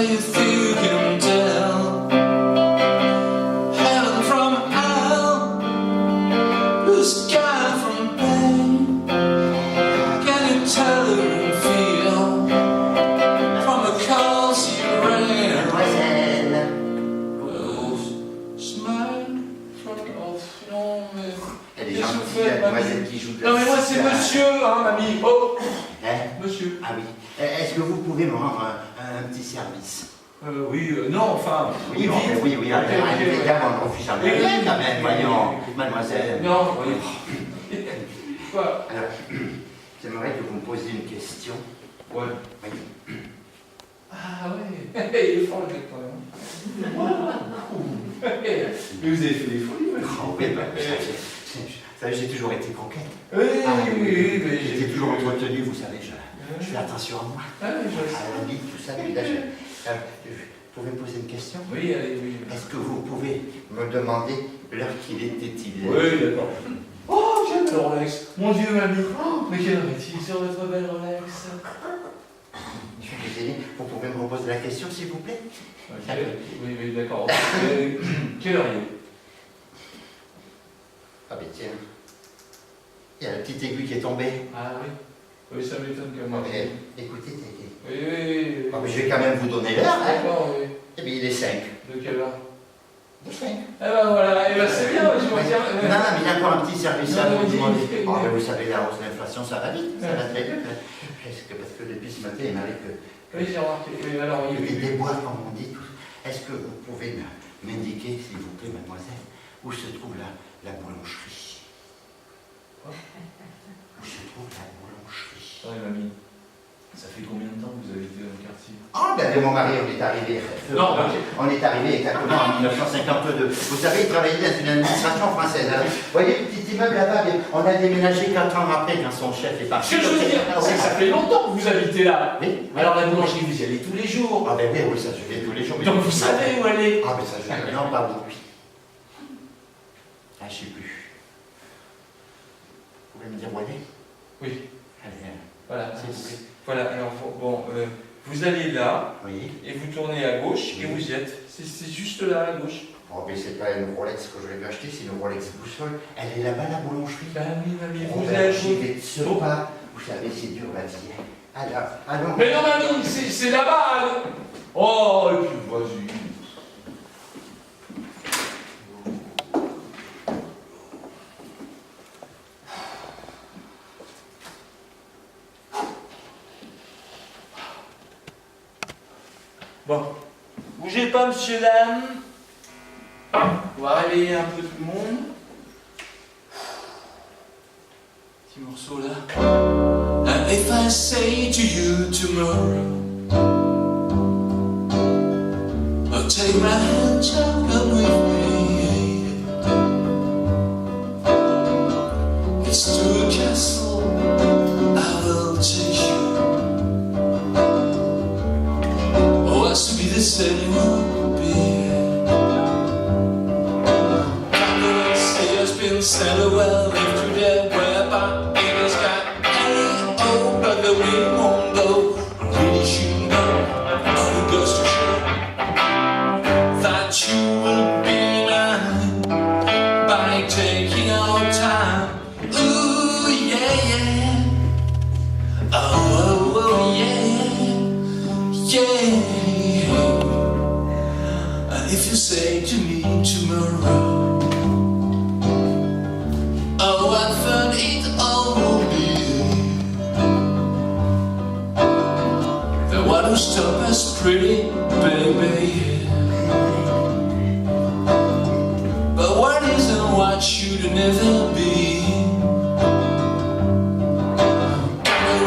if you can tell heaven from hell, blue sky from pain. Can you tell her and feel from a cozy rain? Mademoiselle. Smile from off, non mais... Il y a des gens aussi, la demoiselle qui joue de la Non mais moi c'est guitare. monsieur, hein mamie. Oh, Hein? monsieur. Ah oui. Est-ce que vous pouvez me rendre un petit service? Oui, non, enfin... Oui, oui, évidemment, on ne refuse jamais rien quand même, voyons, mademoiselle. Non, oui. Quoi? Alors, j'aimerais que vous me posiez une question. Ouais. Oui. Ah ouais, il est fort le mec quand même. Mais vous avez fait des folies, ouais. Oh, oui, bah, vous savez, j'ai toujours été coquette. Oui, Ah, oui, mais... J'étais toujours entretenu, vous savez, je fais attention à moi. Ah oui, je sais. À la vie, tout ça, puis là, vous pouvez me poser une question? Oui, allez, oui. Est-ce que vous pouvez me demander l'heure qu'il était-il? Oui, d'accord. Oh, j'aime le Rolex. Mon Dieu, mamie. Oh, mais quelle heure est-il sur votre belle Rolex? Je suis désolé, vous pouvez me reposer la question, s'il vous plaît? Okay. Oui, oui, d'accord. Quelle heure il est? Ah ben tiens, il y a la petite aiguille qui est tombée. Ah oui. Oui, ça m'étonne quand même. Écoutez, Oui, oui. ah, mais je vais quand même vous donner l'heure, hein? D'accord, oui. Eh bien, il est 5. De quelle heure? De 5. Eh ben voilà, eh ben c'est bien, je vois bien. Non, mais il y a encore un petit service à vous demander. Oui. Oh, mais vous savez, la hausse de l'inflation, ça va vite, ça va très vite. Parce que depuis ce matin, il m'avait que... Oui, j'ai remarqué. Oui, alors, oui. Les déboires, comme on dit, tous. Est-ce que vous pouvez m'indiquer, s'il vous plaît, mademoiselle, où se trouve la boulangerie? Quoi? Où se trouve la boulangerie? Oui, mamie. Ça fait combien de temps que vous avez été dans le quartier? Ah, ben, avec mon mari, on est arrivé. Non, on est arrivé exactement en 1952. Vous savez, il travaillait dans une administration française. Alors, vous voyez le petit immeuble là-bas, on a déménagé 4 ans après quand son chef est parti. Ce que je veux dire, c'est que ça fait longtemps que vous habitez là. Oui. Alors la boulangerie, vous y allez tous les jours. Ah ben oui, ça je vais tous les jours. Donc vous savez où elle est. Ah ben ça je... Non, pas vous. Ah, je sais plus. Vous pouvez me dire où elle est? Oui. Allez, Voilà. s'il vous plaît. Voilà, alors bon, vous allez là, Oui. et vous tournez à gauche, et vous y êtes. C'est juste là, à gauche. Oh, mais c'est pas une Rolex que j'aurais dû acheter, c'est une Rolex boussole. Elle est là-bas, la boulangerie. Ben oui, mamie, Oh, vous ben, êtes... j'y vais de ce pas. Vous savez, c'est dur la vie. Alors, allons. Mais non, mamie, c'est là-bas. Hein. Oh, et puis vas-y. Bon, bougez pas, monsieur, dame. On va réveiller un peu tout le monde. Petit morceau là. And if I say to you tomorrow, oh, take my hand, child, come with me. It's to a castle I will take you. Oh, us to be the same will be. Can't say has been said well into the web in the sky. Hey, oh, but the wind won't blow. Really should know. All it goes to show that you will be mine by taking our time. Ooh, yeah, yeah. Oh, oh, oh, yeah, yeah. If you say to me tomorrow, oh, I thought it all will be the one who stopped us pretty, baby. But what isn't what should never be.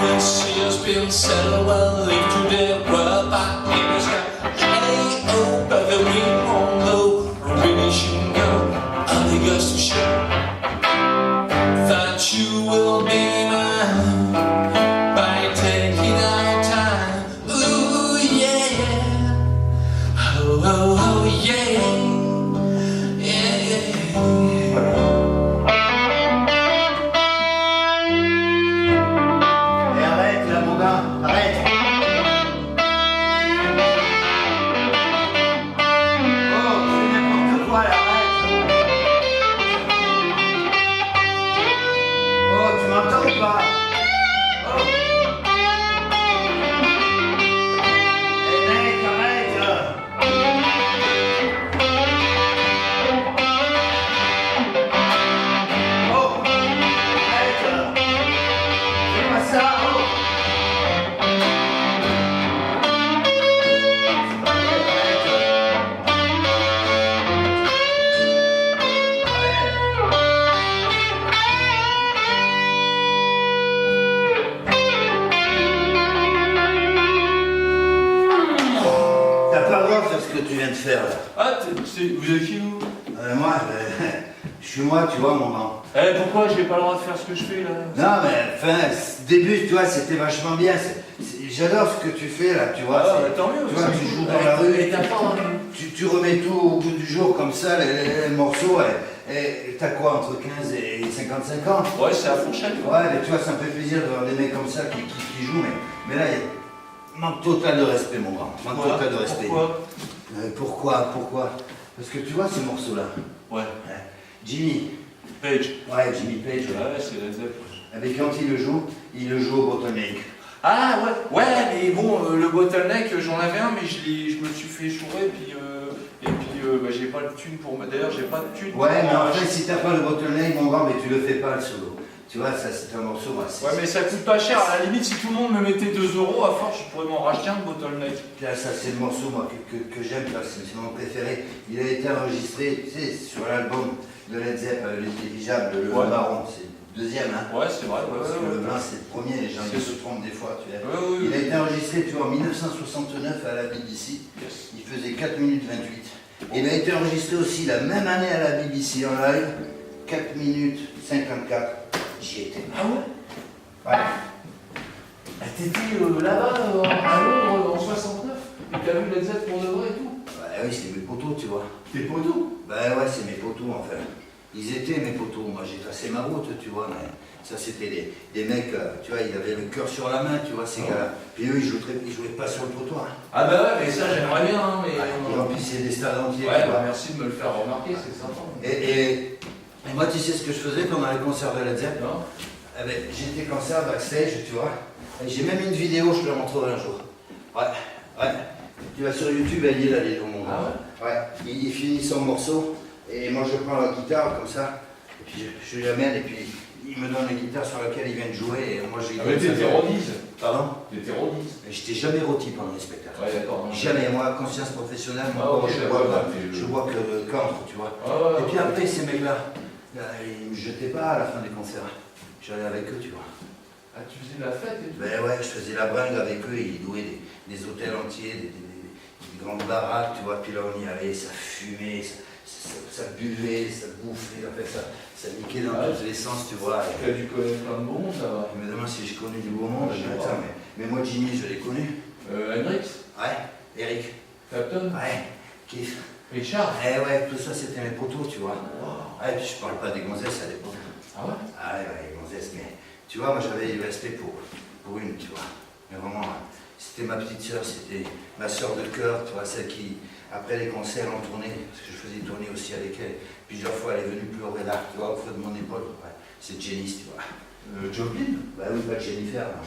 When she has been settled well into the world back in the sky. Hey, oh, but the wind won't blow. Really should know. All it goes to show that you will be mine by taking our time. Ooh, yeah, yeah. Oh, oh, oh, yeah. Yeah, yeah. que tu viens de faire là. Ah, vous êtes qui, vous? Moi, je suis moi, tu vois, mon grand. Eh, pourquoi j'ai pas le droit de faire ce que je fais, là? Non, mais enfin, ce début, tu vois, c'était vachement bien. J'adore ce que tu fais là, tu vois. Ah, tant mieux. Tu vois, tu joues dans la rue, Et t'as pas... tu remets tout au bout du jour comme ça, les morceaux, et t'as quoi, entre 15 et 55 ans? Ouais, c'est à fourchette, quoi. Ouais, mais tu vois, ça me fait plaisir de voir des mecs comme ça qui jouent, mais là, il y a manque total de respect, mon grand. Manque total de respect. Pourquoi? Parce que tu vois ces morceaux-là. Ouais. Jimmy. Page. Ouais, Jimmy Page. Ouais, c'est Led Zeppelin. Avec quand il le joue au bottleneck. Ah, ouais, mais bon, le bottleneck, j'en avais un, mais je me suis fait chourer, bah, j'ai pas de thune pour... D'ailleurs, j'ai pas de thune pour... Ouais, mais après, si t'as pas le bottleneck, mon grand, mais tu le fais pas, le solo. Tu vois, ça, c'est un morceau, moi. Ouais, mais ça coûte pas cher. À la limite, si tout le monde me mettait 2 €, à force, je pourrais m'en racheter un de bottleneck. Là, ça, c'est le morceau, moi, que j'aime, c'est mon préféré. Il a été enregistré, tu sais, sur l'album de Led Zeppelin, le dirigeable, le marron. C'est le deuxième, hein. Ouais, c'est vrai. Parce que le blanc, c'est le premier, les gens C'est ils se trompent des fois, tu vois. Oui. Il a été enregistré, tu vois, en 1969 à la BBC. Yes. Il faisait 4 minutes 28. Il a été enregistré aussi la même année à la BBC en live, 4 minutes 54. J'y étais. Ah ouais? Ouais. Ah, t'étais là-bas, à Londres, en 69, et t'as vu Led Zeppelin pour de vrai et tout? Ouais, oui, c'est mes potos, tu vois. Tes potos? Ben ouais, c'est mes potos, en fait. Ils étaient mes potos. Moi, j'ai tracé ma route, tu vois, mais ça, c'était des mecs, tu vois, ils avaient le cœur sur la main, tu vois, ces gars-là. Puis eux, ils jouaient pas sur le trottoir. Ah bah ouais, mais ça, j'aimerais bien, hein, mais... Ils remplissaient des stades entiers. Ouais, tu vois. bah merci de me le faire remarquer, c'est sympa. Et moi, tu sais ce que je faisais pendant les concerts de Led Zeppelin? Non? Eh ben, j'étais comme ça, backstage, tu vois. Et j'ai même une vidéo, je te la montrerai un jour. Ouais. Tu vas sur YouTube, elle y est là, les gens. Ah ouais? Il finit son morceau, et moi je prends la guitare comme ça, et puis je lui amène, et puis il me donne la guitare sur laquelle il vient de jouer, et moi je lui Ah mais t'étais rodise. Pardon? T'étais rodise. Je t'ai jamais rôti pendant les spectacles. Ouais, d'accord. Jamais, moi, conscience professionnelle, Ah, ok, je bois que contre, tu vois. Ah, Et puis après, ces mecs-là, ils me jetaient pas à la fin des concerts. J'allais avec eux, tu vois. Ah, tu faisais de la fête et tout? Ben ouais, je faisais la bringue avec eux, ils louaient des hôtels entiers, des grandes baraques, tu vois, puis là on y allait, ça fumait, ça buvait, ça bouffait, en fait, ça niquait dans tous les sens, tu vois. Tu as dû connaître plein de monde, ça va. Je me demande si je connais du beau monde, Je sais mais pas. attends, mais moi Jimmy, je l'ai connu. Hendrix? Ouais, Eric. Clapton? Ouais, Keith. Richard? Ouais, tout ça c'était mes potos, tu vois. Wow. Ouais, puis je parle pas des gonzesses à l'époque. Ah ouais? Ah ouais, les gonzesses, mais tu vois, moi j'avais du respect pour une, tu vois. Mais vraiment, c'était ma petite sœur, c'était ma sœur de cœur, tu vois, celle qui, après les concerts en tournée, parce que je faisais tourner aussi avec elle, plusieurs fois elle est venue pleurer là, tu vois, au fond de mon épaule. Ouais, c'est Janice, tu vois. Joplin? Bah oui, pas Jennifer, non.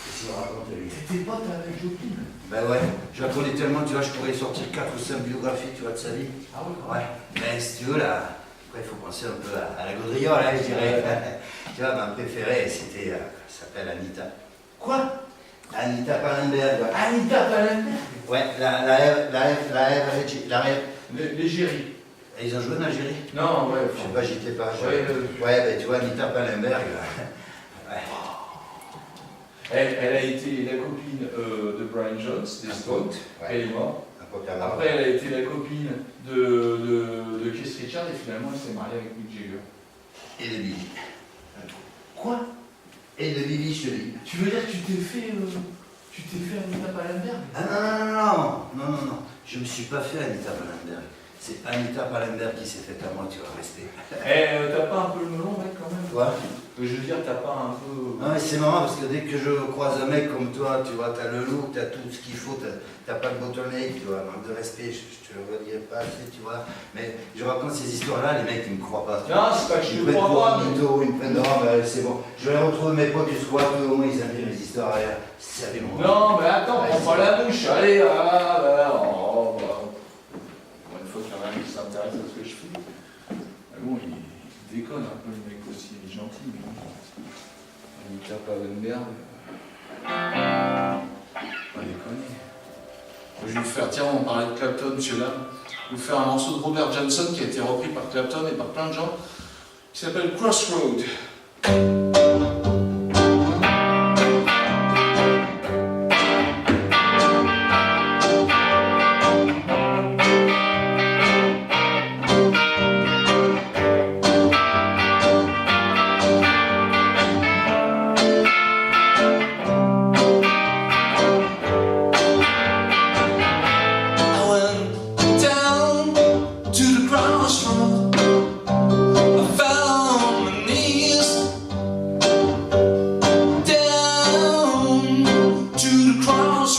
Qu'est-ce qu'il me raconte lui? T'étais pote avec Joplin? Bah ouais, je la connais tellement, tu vois, je pourrais sortir 4 ou 5 biographies, tu vois, de sa vie. Ah ouais? Ouais, mais si tu veux, là, après il faut penser un peu à la gaudriole, hein, je dirais. Tu vois, ma préférée, c'était, elle s'appelle Anita. Quoi? Anita Pallenberg. Ouais. Anita Pallenberg? Ouais, la rêve. L'Égérie. Ils ont joué en Algérie? Non, ouais. Je sais pas, j'y étais pas. Ouais, Ben tu vois, Anita Pallenberg. Ouais. Elle a été la copine de Brian Jones, des Stones, Ouais. elle est morte. Un peu à Après, elle a été la copine de Keith Richards et finalement, elle s'est mariée avec Mick Jagger. Et de Billy. Quoi? Et de Billy, je te dis. Tu veux dire que tu t'es fait Anita Pallenberg? Ah non. Je me suis pas fait Anita Pallenberg. C'est Anita Pallenberg qui s'est faite à moi, tu vas rester. T'as pas un peu le melon, mec, quand même? Quoi? Je veux dire, t'as pas un peu... Non mais c'est marrant parce que dès que je croise un mec comme toi, tu vois, t'as le look, t'as tout ce qu'il faut, t'as pas de bottleneck, tu vois, manque de respect, je te le redirai pas assez, tu vois. Mais je raconte ces histoires-là, les mecs ils me croient pas. Non, c'est pas que je Ils me te prennent pour crois un pas, mais... mytho, ils me prennent de ben, c'est bon. Je vais retrouver mes potes du squat, eux au moins ils aiment bien mes histoires, allez, salut mon gars. Non, mais attends, Ouais, prends pas la bouche, allez, Une fois qu'il y en a un qui s'intéresse à ce que je fais. Mais bon, il déconne un peu, le mec aussi, il est gentil, mais bon. Anita Pallenberg. Pas déconner. Je vais vous faire, tiens, on parlait de Clapton, monsieur là. Je vais vous faire un morceau de Robert Johnson qui a été repris par Clapton et par plein de gens, qui s'appelle Crossroad.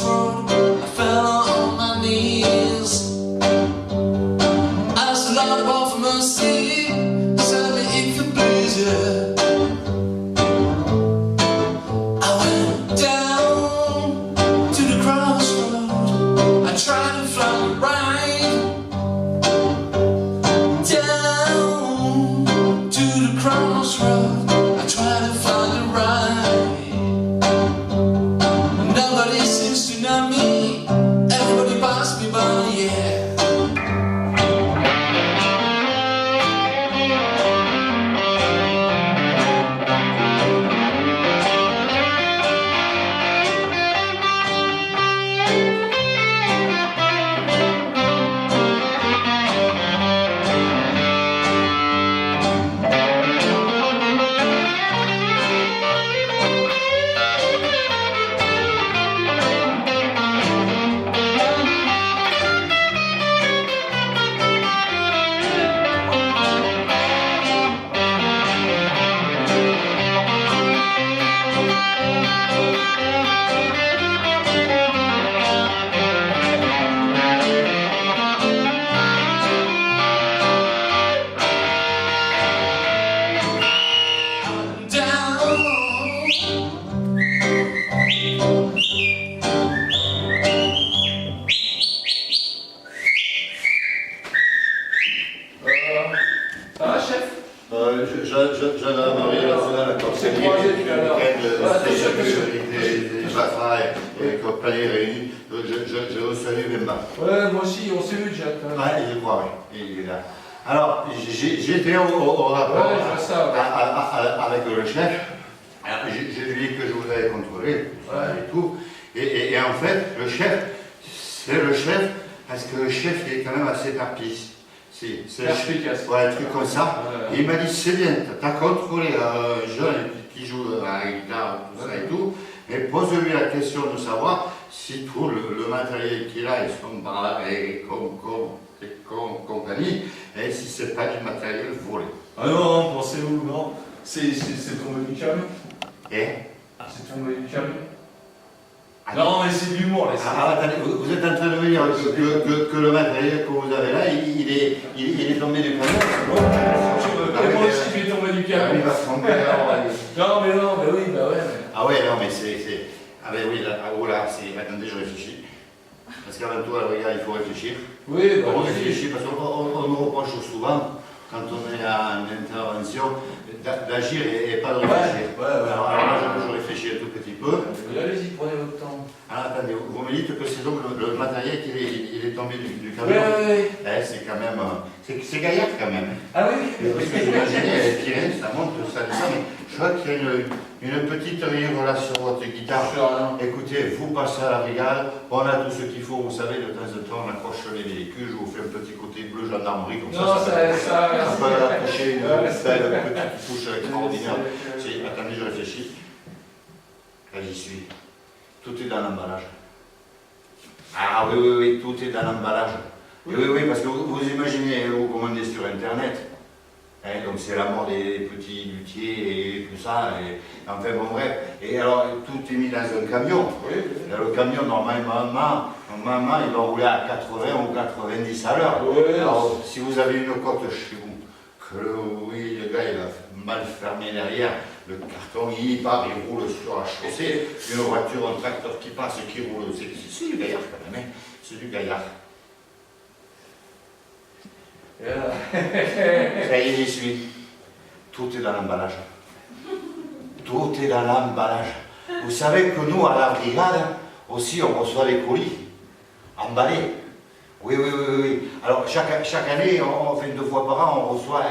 crossroad, I fell on my knees. Asked the Lord above mercy, send me if you please, yeah. I went down to the crossroad, I tried to find the right. Down to the crossroad, I tried to find the right. Nobody seems to know me, everybody passed me by, yeah. Ça va, chef? Gendarmerie nationale, C'est croisé, puis alors. et compagnie réunie. Je vous salue, Bemba. Ouais, moi aussi, on s'est vu déjà. Ouais, je crois, oui. Il est là. Alors, j'étais au rapport Ouais, je vois ça, ouais. avec le chef. Je lui dis que je vous avais contrôlé, Ouais. et tout. Et en fait, le chef, c'est le chef, parce que le chef il est quand même assez éparpillé. C'est Perspicace. ouais, un truc comme ça. Ouais. Et il m'a dit, c'est bien, t'as contrôlé un jeune qui joue à la guitare, tout ça et tout, mais pose-lui la question de savoir si tout le matériel qu'il a, et son bras et compagnie, et si c'est pas du matériel volé. Ah non, pensez-vous, non. C'est tombé du camion. Et C'est tombé du camion. Non, mais c'est de l'humour, là. attendez, vous êtes en train de me dire que le matériel que vous avez là, il est tombé du camion. Et moi aussi, je vais tomber du Il camion. va se tromper, alors, Non, mais oui, bah ouais. Ah ouais, non, mais c'est... Ah ben oui, là, oh là, c'est... Attendez, je réfléchis. Parce qu'avant tout, regarde, il faut réfléchir. Oui, bah On aussi. réfléchit parce qu'on nous reproche souvent, quand on est en intervention, d'agir et pas de réfléchir. Ouais. Alors là, je réfléchis un tout petit peu. Allez-y, prenez votre temps. Alors attendez, vous me dites que c'est donc le matériel qui est tombé du camion. Oui. C'est quand même... C'est gaillard quand même. Ah oui. Parce que j'imaginais tirer, ça monte, ça descend, mais je vois qu'il y a une petite rire là sur votre guitare. Écoutez, vous passez à la brigade, on a tout ce qu'il faut, vous savez, de temps en temps on accroche les véhicules, je vous fais un petit côté bleu gendarmerie, comme Non, ça peut accrocher une belle petite touche extraordinaire. Attendez, je réfléchis. Là j'y suis. Tout est dans l'emballage. Ah oui, tout est dans l'emballage. Oui, parce que vous imaginez, vous commandez sur Internet, hein, donc c'est la mort des petits luthiers et tout ça, et enfin bon bref. Et alors tout est mis dans un camion. Oui. Et le camion normalement il va rouler à 80 ou 90 à l'heure. Oui. Alors si vous avez une côte chez vous, que le gars il a mal fermé derrière, le carton il part, il roule sur la chaussée, une voiture, un tracteur qui passe, qui roule, c'est du gaillard quand même, hein, c'est du gaillard. Ça y est, j'y suis. Tout est dans l'emballage. Tout est dans l'emballage. Vous savez que nous, à la brigade, aussi, on reçoit les colis emballés. Oui. Alors, chaque année, on fait 2 fois par an, on reçoit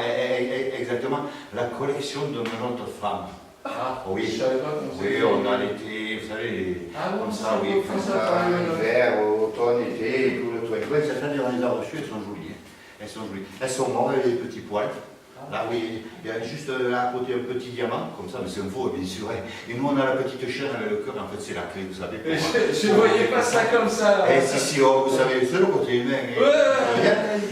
exactement la collection de notre femme. Ah, oui. Je savais pas comment Oui, on a l'été, vous savez, bon, comme ça, oui, comme ça, hiver, automne, été, tout le truc. Oui, cette année, on les a reçues, elles sont jolies. Elles sont jolies. Elles sont mortes, les petits poils. Là, oui, il y a juste là à côté un petit diamant, comme ça, mais c'est un faux, bien sûr. Et nous, on a la petite chaîne avec le cœur, en fait, c'est la clé, vous savez. Je ne voyais pas ça comme ça. Et si, vous savez, c'est le côté humain.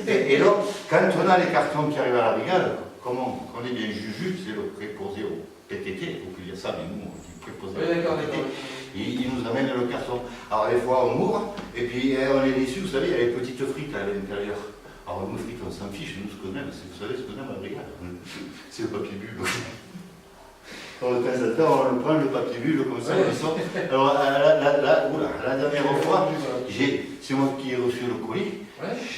Et donc, quand on a les cartons qui arrivent à la brigade, comme on est bien juju, c'est le préposé au PTT, il faut plus dire ça, mais nous, on dit préposé au PTT. il nous amène le carton. Alors des fois on ouvre, et puis on est déçu, vous savez, il y a les petites frites à l'intérieur. Alors nous frites, on s'en fiche, nous ce qu'on aime, vous savez ce qu'on aime à la brigade, c'est le papier bulle. Alors de temps en temps, on prend le papier bulle comme ça, on le sort. Alors la dernière fois, c'est moi qui ai reçu le colis,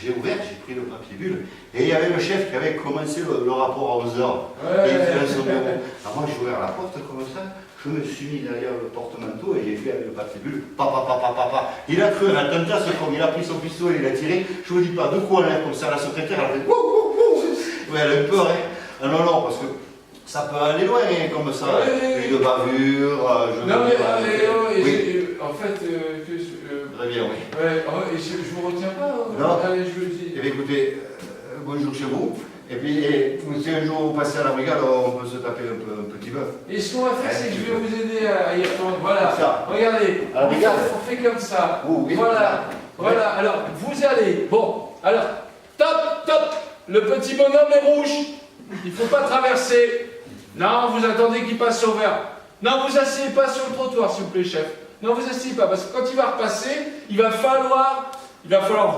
j'ai ouvert, j'ai pris le papier bulle, et il y avait le chef qui avait commencé le rapport à 11h. Et il faisait son bureau. Alors moi j'ai ouvert la porte comme ça, je me suis mis derrière le porte-manteau et j'ai fait avec le papier bulle, papa. Il a cru un attentat, ce con, il a pris son pistolet, il a tiré, je vous dis pas, de quoi on a comme ça, la secrétaire, elle a fait wouh. Ouais, elle a eu peur, hein. Ah non, parce que ça peut aller loin, hein, comme ça. Une bavure, Non, mais en fait, très bien, oui. Ouais, et je vous retiens pas. Non. Allez, je le dis. Eh bien, écoutez, bonjour chez vous. Et puis, si un jour vous passez à la brigade, on peut se taper un petit bœuf. Et ce qu'on va faire, c'est que je vais vous aider à y retourner. Voilà. Ça. Regardez. À la brigade. On fait comme ça. Oui. Voilà. Alors, vous allez. Bon. Alors, top. Le petit bonhomme est rouge. Il ne faut pas traverser. Non, vous attendez qu'il passe au vert. Non, vous asseyez pas sur le trottoir, s'il vous plaît, chef. Non, vous asseyez pas, parce que quand il va repasser, il va falloir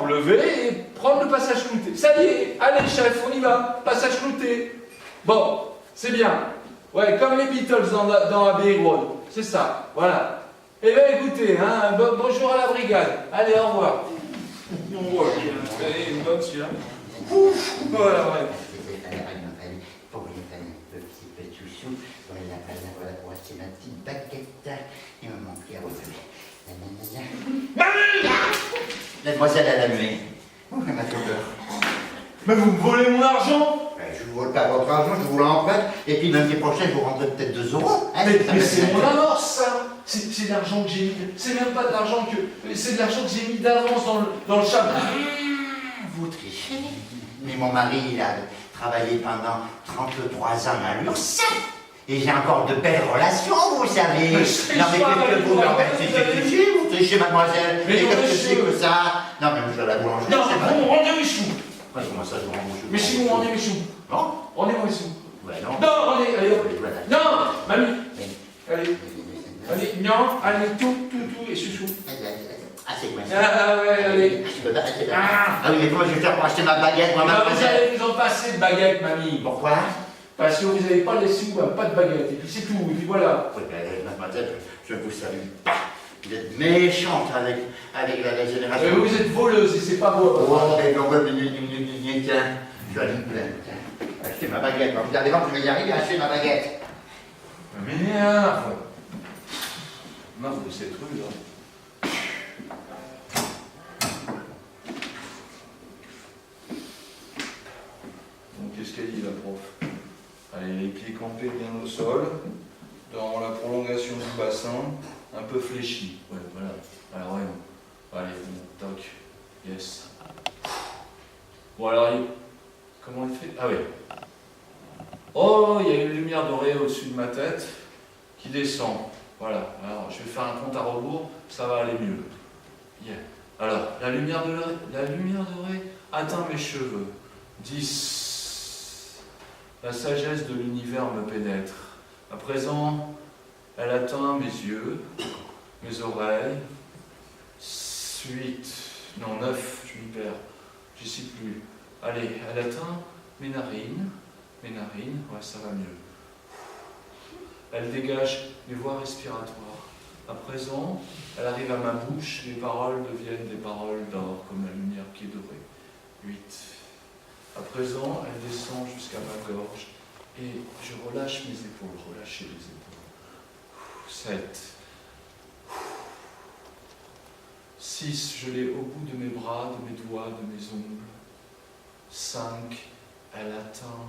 vous lever et prendre le passage clouté. Ça y est, allez, chef, on y va. Passage clouté. Bon, c'est bien. Ouais, comme les Beatles dans Abbey Road. C'est ça, voilà. Eh bien, écoutez, hein, bonjour à la brigade. Allez, au revoir. Allez, une bonne, celui-là. Voilà, ouais. Voilà, c'est ma petite baguette. Il me manquait à relever. Mademoiselle à la muée. Oh, elle m'a fait peur. Mais vous me volez mon argent? Je ne vous vole pas votre argent, je vous l'emprunte. Et puis lundi prochain, je vous rendrai peut-être 2 euros. Hein, Mais c'est mon amorce, ça. C'est de l'argent que j'ai mis. C'est même pas de l'argent que. C'est de l'argent que j'ai mis d'avance dans le chapeau. Vous trichez. Mais mon mari, il a travaillé pendant 33 ans à l'URSSAF. Et j'ai encore de belles relations, vous savez. Mais Non, mais qu'est-ce que vous vous trichez, mademoiselle. Mais qu'est-ce que monsieur. c'est que ça? Non, mais je vais à la boulangerie. Non, c'est pas- vous me rendez mes choux. Comment ça, je vous rends mon chou? Mais si vous me rendez mes choux. Non? Rendez-moi mes choux. Ouais, non. Non, allez, hop. Oui, voilà. Non, mamie. Oui. Allez, non, allez, tout, et chouchou. Ah, c'est quoi ça? Ah ouais, allez. Je peux pas acheter Ah oui, mais comment je vais faire pour acheter ma baguette, moi, Vous mademoiselle? allez vous en passer de baguette, mamie. Pourquoi? Parce que vous n'avez pas les sous, pas de baguette. Et puis c'est tout, et puis voilà. Oui, mademoiselle, je vous salue pas. Vous êtes méchante avec la génération. Mais vous êtes voleuse et c'est pas beau. Oh, mais non, tiens, je vais aller me plaindre, tiens. Acheter ma baguette. Vous allez voir que je vais y arriver à acheter ma baguette. Mais merde. Non, de cette rue, là. Donc, qu'est-ce qu'elle dit, la prof? Allez, les pieds campés bien au sol, dans la prolongation du bassin, un peu fléchi. Ouais, voilà. Alors, ouais. Allez, bon, toc. Yes. Bon, alors, comment il fait? Ah oui. Oh, il y a une lumière dorée au-dessus de ma tête qui descend. Voilà. Alors, je vais faire un compte à rebours, ça va aller mieux. Yeah. Alors, la lumière dorée atteint mes cheveux. 10. La sagesse de l'univers me pénètre. À présent, elle atteint mes yeux, mes oreilles. 8. Non, 9, je m'y perds. Je ne sais plus. Allez, elle atteint mes narines. Ouais, ça va mieux. Elle dégage mes voies respiratoires. À présent, elle arrive à ma bouche, les paroles deviennent des paroles d'or, comme la lumière qui est dorée. 8. À présent, elle descend jusqu'à ma gorge et je relâche mes épaules, relâchez les épaules. 7. 6. Je l'ai au bout de mes bras, de mes doigts, de mes ongles. 5. Elle atteint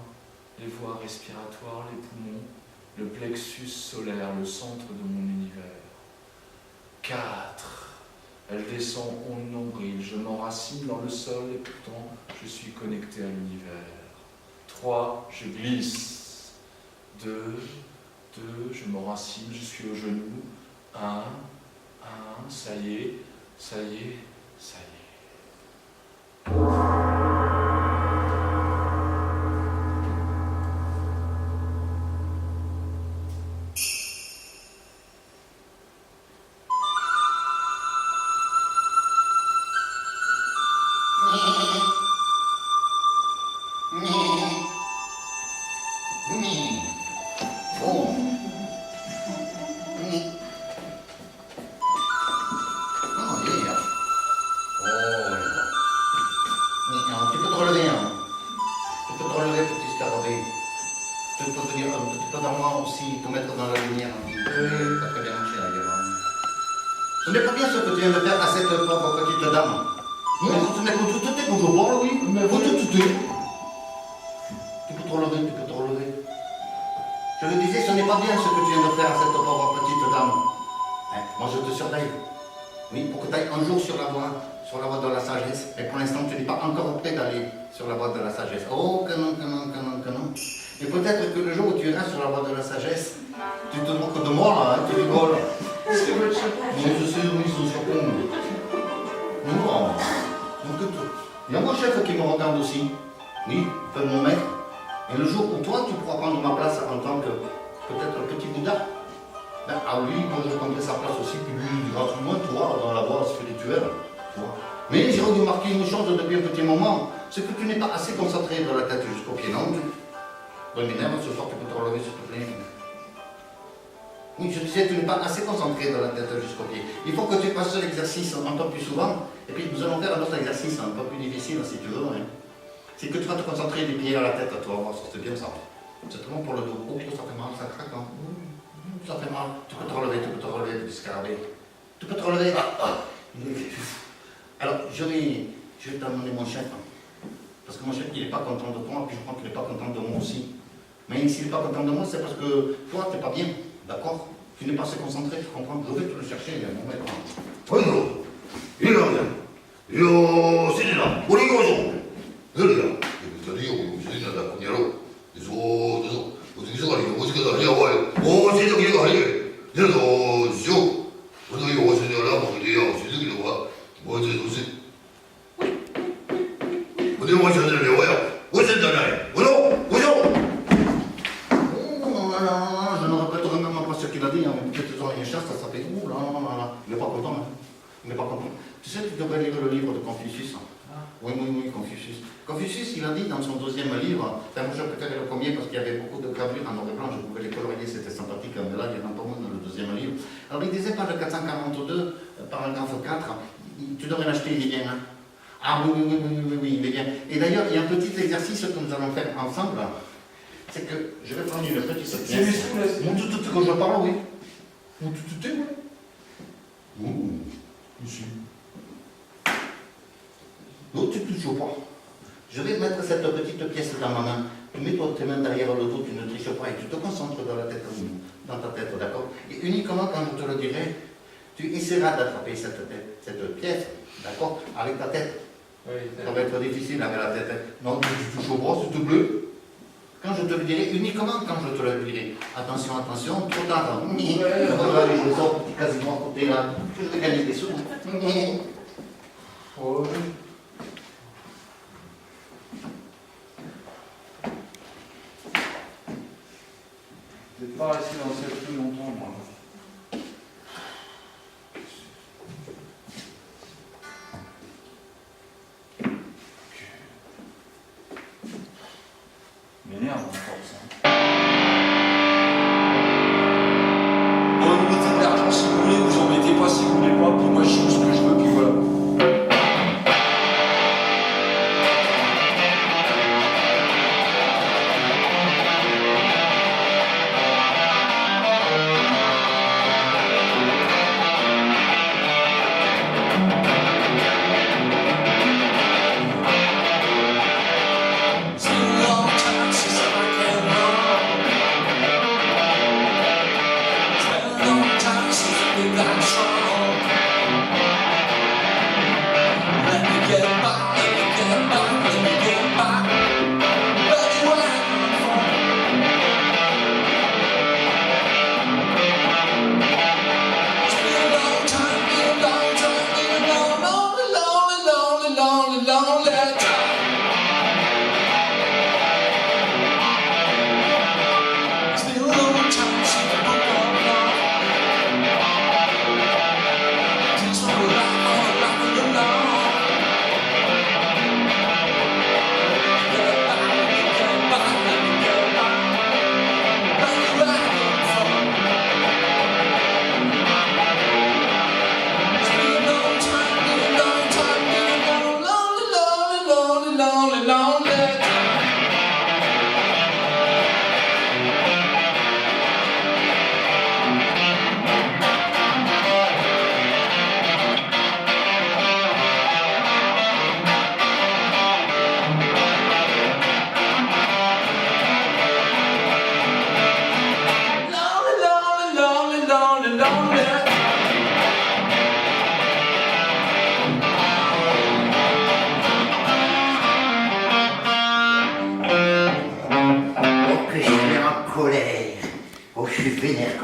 les voies respiratoires, les poumons, le plexus solaire, le centre de mon univers. 4. Elle descend au nombril, je m'enracine dans le sol et pourtant je suis connecté à l'univers. 3. Je glisse. 2. Je m'enracine, je suis au genou. 1. Ça y est. aussi te mettre dans la lumière. Pas très bien marché la guerre. Ce n'est pas bien ce que tu viens de faire à cette pauvre petite dame. Ce n'est pas tout que je parle, oui. Mais Faut tout. Tu peux te relever, tu peux te relever. Je le disais, ce n'est pas bien ce que tu viens de faire à cette pauvre petite dame. Hein, moi je te surveille. Oui, pour que tu ailles un jour sur la voie de la sagesse. Mais pour l'instant, tu n'es pas encore prêt d'aller sur la voie de la sagesse. Oh, que non. Et peut-être que le jour où tu iras sur la voie de la sagesse, tu te moques de moi là, hein, tu rigoles. C'est votre chapeau. Mais je sais, oui, son chapeau. Non. Donc, il y a mon chef qui me regarde aussi. Oui, peu mon maître. Et le jour où toi, tu pourras prendre ma place en tant que peut-être le petit Bouddha, ben, à lui, moi je prendrai sa place aussi, puis lui, gratuitement, toi, dans la voie spirituelle. Tu vois. Mais j'ai remarqué une chose depuis un petit moment, c'est que tu n'es pas assez concentré de la tête jusqu'au pied, non? Dans mes nerfs, ce soir, tu peux te relever, s'il te plaît. Oui, je disais, tu n'es pas assez concentré de la tête jusqu'au pied. Il faut que tu fasses l'exercice un peu plus souvent, et puis nous allons faire un autre exercice un peu plus difficile, si tu veux. Hein. C'est que tu vas te concentrer des pieds à la tête, tu vas voir, c'est bien ça. C'est vraiment pour le dos. Oh, ça fait mal, ça craque. Hein. Ça fait mal. Tu peux te relever, du scarabée. Tu peux te relever. Alors, je vais t'amener mon chef. Parce que mon chef, il n'est pas content de toi, puis je crois qu'il n'est pas content de moi aussi. Mais s'il n'est pas content de moi, c'est parce que toi, tu n'es pas bien. D'accord? Tu n'es pas assez concentré, tu comprends? Je vais te le chercher, mon maître. Bueno, 이러면 요시리나 우리 고소 그러야 저리요 요시리나 다 그녀로 저저 어디서 가리 어디서 가리 와요 어디서 가리 가리 저도 저 어디 요시리나 뭐리요 저기로 와 어디 도시 어디 와셔들 와요 어디잖아요 오노 Je ne répéterai même pas ce qu'il a dit, hein, mais peut-être qu'ils ont une chasse, ça s'appelle. Ouh là là là là. Il n'est pas content, hein. Il n'est pas content. Tu sais, tu devrais lire le livre de Confucius. Hein. Oui, Confucius. Confucius, il a dit dans son deuxième livre, enfin, moi je préférais le premier parce qu'il y avait beaucoup de gravures en noir et blanc, je pouvais les colorier, c'était sympathique, mais là, il y en a pas moins dans le deuxième livre. Alors, il disait, page 442, paragraphe 4, tu devrais l'acheter, il est bien, hein. Ah oui, il est bien. Et d'ailleurs, il y a un petit exercice que nous allons faire ensemble. C'est que je vais prendre une petite pièce. Mon tout que je parle, oui. Mon tout, oui. Ouh, ici. Non, tu ne touches pas. Je vais mettre cette petite pièce dans ma main. Tu mets tes mains derrière le dos, tu ne triches pas et tu te concentres dans ta tête, d'accord? Et uniquement quand je te le dirai, tu essaieras d'attraper cette pièce, d'accord? Avec ta tête. Oui, ça va être difficile avec la tête. Non, tu ne touches pas, s'il te plaît. Quand je te le dirai, uniquement quand je te le dirai. Attention, trop tard. Voilà, je sors quasiment à côté là. Je vais gagner des sous. Oh. Je ne vais pas rester dans cette rue longtemps, moi. M'énerve encore ça. Bon, vous mettez de l'argent si vous voulez, vous en mettez pas si vous voulez pas, puis moi je joue ce que je veux, puis voilà.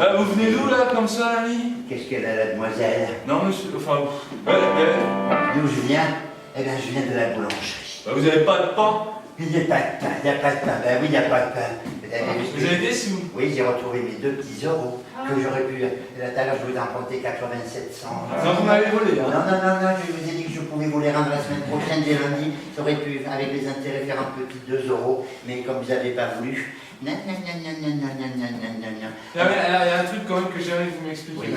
Bah, vous venez d'où là, comme ça, l'ami? Qu'est-ce qu'elle a, la demoiselle? Non, monsieur, enfin, ouais. D'où je viens? Eh bien, je viens de la boulangerie. Bah, vous avez pas de pain? Il n'y a pas de pain, il n'y a pas de pain. Ben oui, il n'y a pas de pain. Vous avez des sous? Oui, j'ai retrouvé mes 2 petits euros que j'aurais pu. Là, tout à l'heure, je vous ai emprunté 87 cents. Non, vous m'avez volé, hein? Non, je vous ai dit que je pouvais vous les rendre la semaine prochaine, dès lundi. Ça aurait pu, avec les intérêts, faire un petit 2 euros. Mais comme vous n'avez pas voulu. Il y a un truc quand même que j'aimerais que vous m'expliquiez. Oui.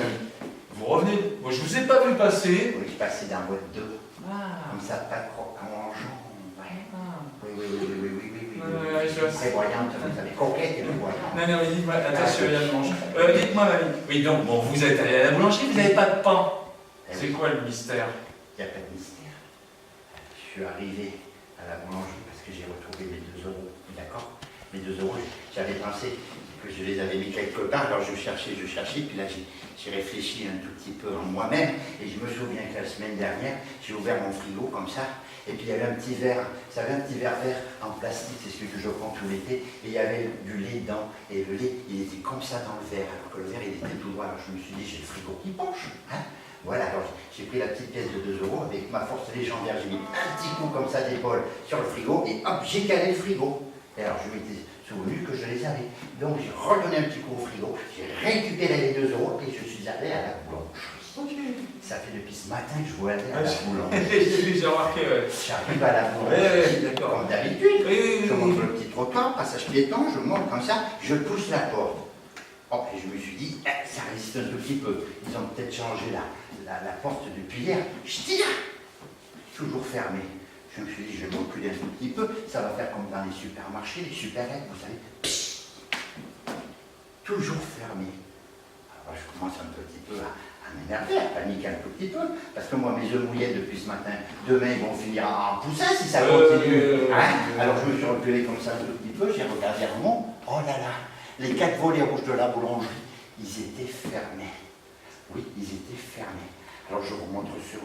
Vous revenez. Bon, je vous ai pas vu passer. Oui, je passais d'un boîte 2. Ah. Comme ça, pas croquant en jambe. Ouais. Ah. Oui. Ouais, je vois. Prévoyante, vous savez, coquette et prévoyante. Non, mais dites-moi, attention, il y a le manche. Dites-moi, mamie. Oui, donc, bon, vous êtes allé à la boulangerie, vous n'avez pas de pain. C'est quoi le mystère? Il n'y a pas de mystère. Je suis arrivé à la boulangerie parce que j'ai retrouvé mes 2 euros. D'accord? Mes 2 euros, j'avais pensé que je les avais mis quelque part, alors je cherchais, puis là j'ai réfléchi un tout petit peu en moi-même, et je me souviens que la semaine dernière, j'ai ouvert mon frigo comme ça, et puis il y avait un petit verre, vous savez, un petit verre vert en plastique, c'est celui que je prends tout l'été, et il y avait du lait dedans, et le lait, il était comme ça dans le verre, alors que le verre, il était tout droit, alors je me suis dit, j'ai le frigo qui penche, hein. Voilà, alors j'ai pris la petite pièce de 2 euros, avec ma force légendaire, j'ai mis un petit coup comme ça d'épaule sur le frigo, et hop, j'ai calé le frigo. Et alors je m'étais souvenu que je les avais. Donc j'ai redonné un petit coup au frigo, j'ai récupéré les 2 euros et je suis allé à la boulangerie. Ça fait depuis ce matin que je veux aller à la boulangerie. J'ai remarqué, ouais. J'arrive à la boulangerie, d'accord. comme d'habitude. Oui. Je monte le petit trottoir, passage piéton, je monte comme ça, je pousse la porte. Oh, et je me suis dit, ça résiste un tout petit peu. Ils ont peut-être changé la porte depuis hier. Je tire, toujours fermé. Je me suis dit, je vais me reculer un tout petit peu, ça va faire comme dans les supermarchés, les supérettes, vous savez. Toujours fermé. Alors je commence un petit peu à m'énerver, à paniquer un tout petit peu, parce que moi, mes œufs mouillés depuis ce matin, demain, ils vont finir en poussin si ça continue. Alors je me suis reculé comme ça un tout petit peu, j'ai regardé en haut, oh là là, les 4 volets rouges de la boulangerie, ils étaient fermés. Oui, ils étaient fermés. Alors je vous montre sur